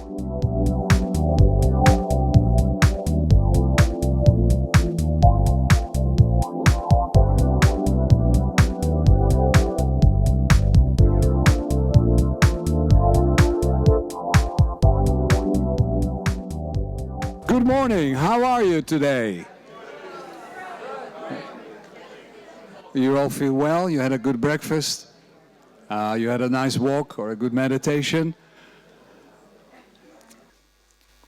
Good morning. How are you today? You all feel well? You had a good breakfast? You had a nice walk or a good meditation?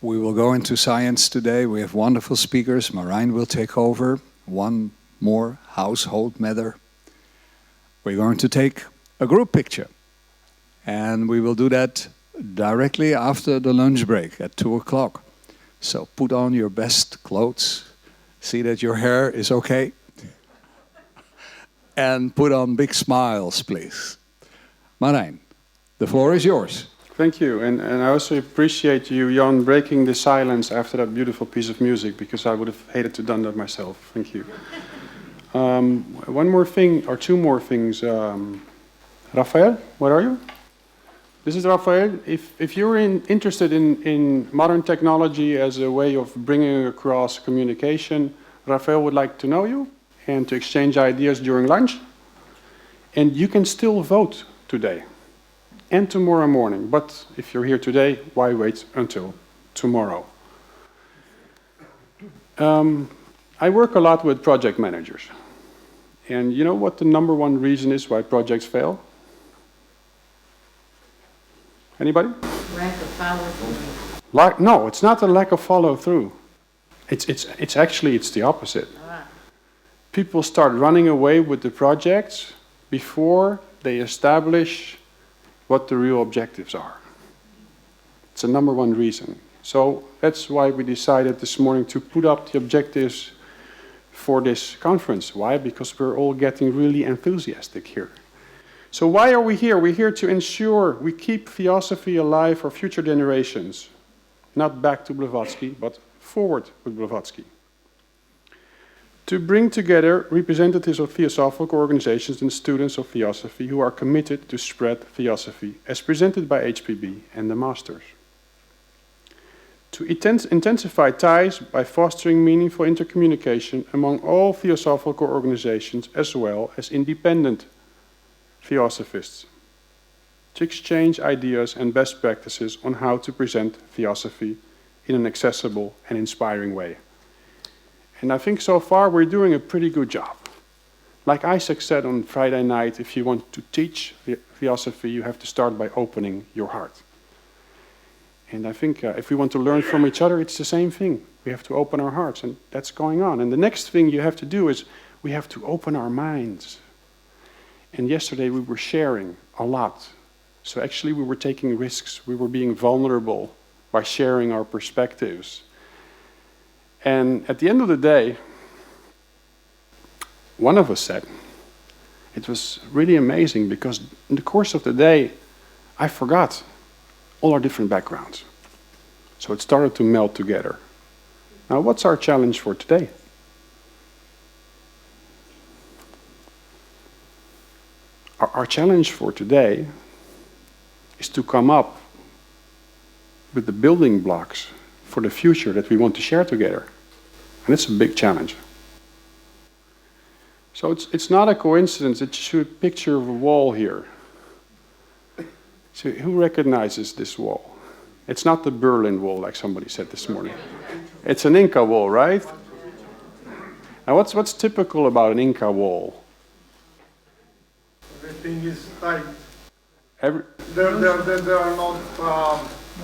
We will go into science today. We have wonderful speakers. Marijn will take over. One more household matter. We're going to take a group picture. And we will do that directly after the lunch break at 2 o'clock. So put on your best clothes. See that your hair is okay. And put on big smiles, please. Marijn, the floor is yours. Thank you, and I also appreciate you, Jan, breaking the silence after that beautiful piece of music, because I would have hated to done that myself. Thank you. One more thing, or two more things. Raphael, where are you? This is Raphael. If you're interested in modern technology as a way of bringing across communication, Raphael would like to know you and to exchange ideas during lunch. And you can still vote today and tomorrow morning. But if you're here today, why wait until tomorrow? I work a lot with project managers. And you know what the number one reason is why projects fail? Anybody? Lack of follow-through. No, it's not a lack of follow-through. It's actually the opposite. People start running away with the projects before they establish what the real objectives are. It's the number one reason. So that's why we decided this morning to put up the objectives for this conference. Why? Because we're all getting really enthusiastic here. So why are we here? We're here to ensure we keep Theosophy alive for future generations. Not back to Blavatsky, but forward with Blavatsky. To bring together representatives of theosophical organizations and students of Theosophy who are committed to spread Theosophy as presented by HPB and the Masters. To intensify ties by fostering meaningful intercommunication among all theosophical organizations as well as independent Theosophists. To exchange ideas and best practices on how to present Theosophy in an accessible and inspiring way. And I think so far we're doing a pretty good job. Like Isaac said on Friday night, if you want to teach Theosophy, you have to start by opening your heart. And I think if we want to learn from each other, it's the same thing. We have to open our hearts, and that's going on. And the next thing you have to do is we have to open our minds. And yesterday we were sharing a lot. So actually we were taking risks. We were being vulnerable by sharing our perspectives. And at the end of the day, one of us said, it was really amazing because in the course of the day, I forgot all our different backgrounds. So it started to melt together. Now, what's our challenge for today? Our challenge for today is to come up with the building blocks for the future that we want to share together. And it's a big challenge. So it's not a coincidence that you see a picture of a wall here. So who recognizes this wall? It's not the Berlin Wall, like somebody said this morning. It's an Inca wall, right? Now what's typical about an Inca wall? Everything is tight. There are not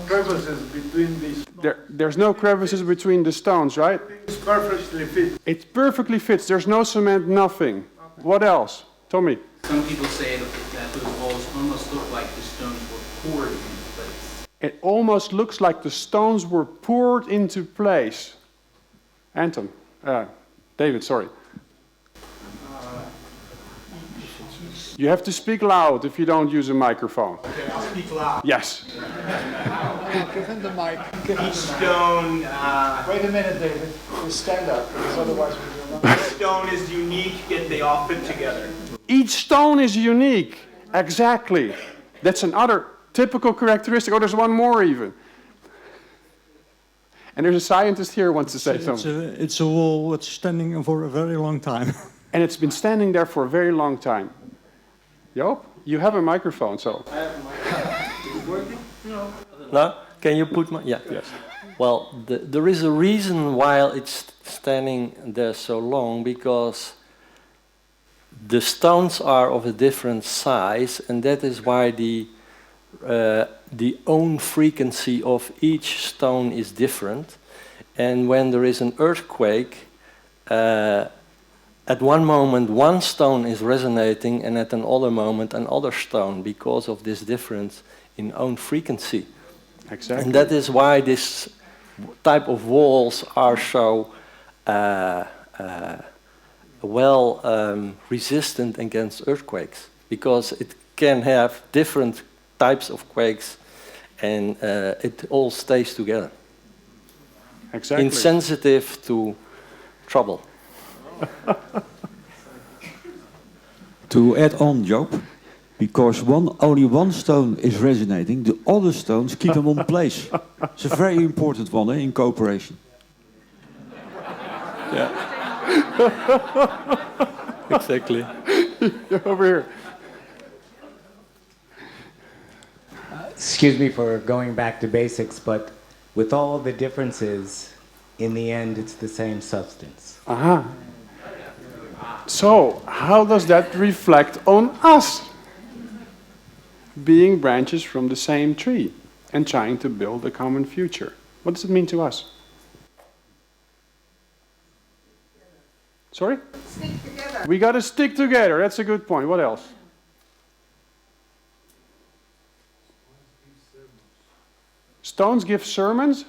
crevices between these. There's no crevices between the stones, right? It's perfectly fit. It perfectly fits. There's no cement, nothing. What else? Tommy? Some people say that those walls almost look like the stones were poured into place. It almost looks like the stones were poured into place. Anton. David, sorry. You have to speak loud if you don't use a microphone. Okay, I'll speak loud. Yes. Give him the mic. Each stone. Wait a minute, David. Just stand up, because otherwise we will not. Each stone is unique, yet they all fit together. Each stone is unique. Exactly. That's another typical characteristic. Oh, there's one more even. And there's a scientist here who wants to say something. It's a wall that's standing for a very long time. And it's been standing there for a very long time. Joop, you have a microphone, so. I have a microphone. Is it working? No. No? Can you put my... Yeah. Yes. Well, there is a reason why it's standing there so long, because the stones are of a different size, and that is why the own frequency of each stone is different. And when there is an earthquake, at one moment one stone is resonating, and at another moment another stone, because of this difference in own frequency. Exactly. And that is why this type of walls are so resistant against earthquakes, because it can have different types of quakes, and it all stays together. Exactly. Insensitive to trouble. To add on, Joop, because only one stone is resonating, the other stones keep them on place. It's a very important one in cooperation. Yeah. Exactly. Over here. Excuse me for going back to basics, but with all the differences, in the end, it's the same substance. Uh-huh. So, how does that reflect on us? Being branches from the same tree and trying to build a common future. What does it mean to us? Sorry? Stick together. We got to stick together. That's a good point. What else? Stones give sermons?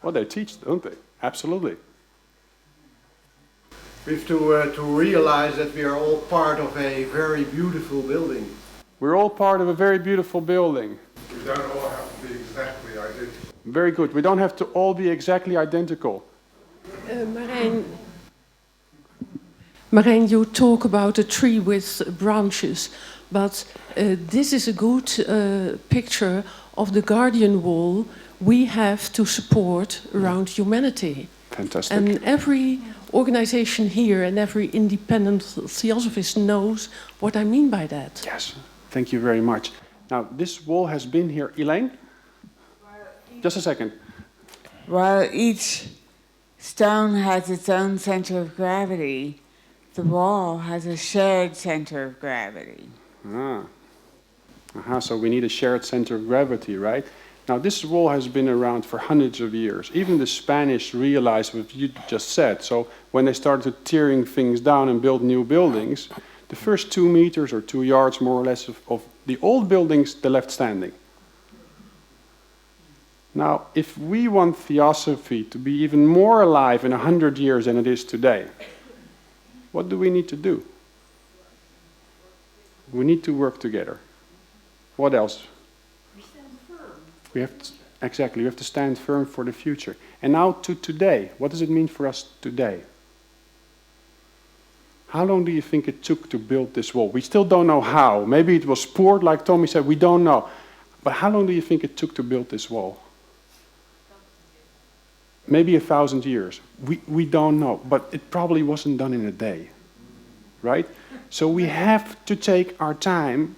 Well, they teach, don't they? Absolutely. We have to realize that we are all part of a very beautiful building. We're all part of a very beautiful building. We don't all have to be exactly identical. Very good. We don't have to all be exactly identical. Marijn, you talk about a tree with branches, but this is a good picture of the guardian wall we have to support around humanity. Fantastic. And every organization here and every independent theosophist knows what I mean by that. Yes, thank you very much. Now, this wall has been here. Elaine? Just a second. While each stone has its own center of gravity, the wall has a shared center of gravity. So we need a shared center of gravity, right? Now, this wall has been around for hundreds of years. Even the Spanish realized what you just said. So when they started tearing things down and build new buildings, the first 2 meters or 2 yards, more or less, of the old buildings, they left standing. Now, if we want Theosophy to be even more alive in 100 years than it is today, what do we need to do? We need to work together. What else? We have to stand firm for the future. And now to today. What does it mean for us today? How long do you think it took to build this wall? We still don't know how. Maybe it was poured, like Tommy said, we don't know. But how long do you think it took to build this wall? Maybe 1,000 years. We don't know. But it probably wasn't done in a day. Right? So we have to take our time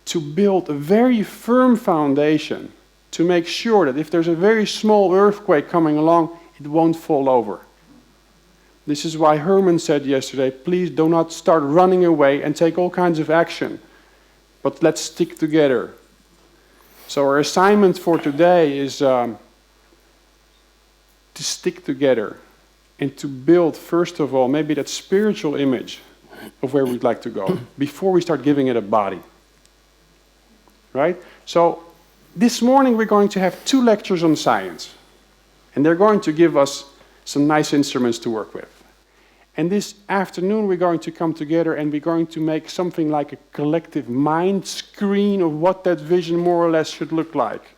to build a very firm foundation to make sure that if there's a very small earthquake coming along, it won't fall over. This is why Herman said yesterday, please do not start running away and take all kinds of action, but let's stick together. So our assignment for today is to stick together and to build, first of all, maybe that spiritual image of where we'd like to go before we start giving it a body. Right? So this morning we're going to have 2 lectures on science. And they're going to give us some nice instruments to work with. And this afternoon we're going to come together and we're going to make something like a collective mind screen of what that vision more or less should look like.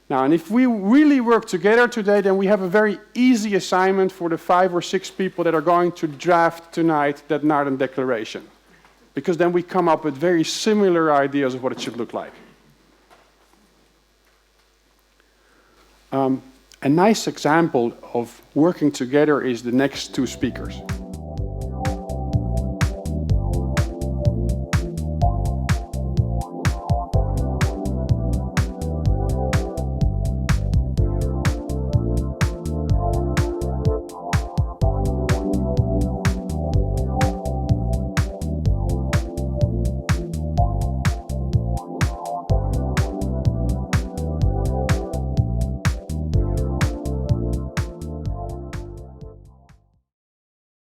Now, and if we really work together today, then we have a very easy assignment for the 5 or 6 people that are going to draft tonight that Naarden Declaration. Because then we come up with very similar ideas of what it should look like. A nice example of working together is the next two speakers.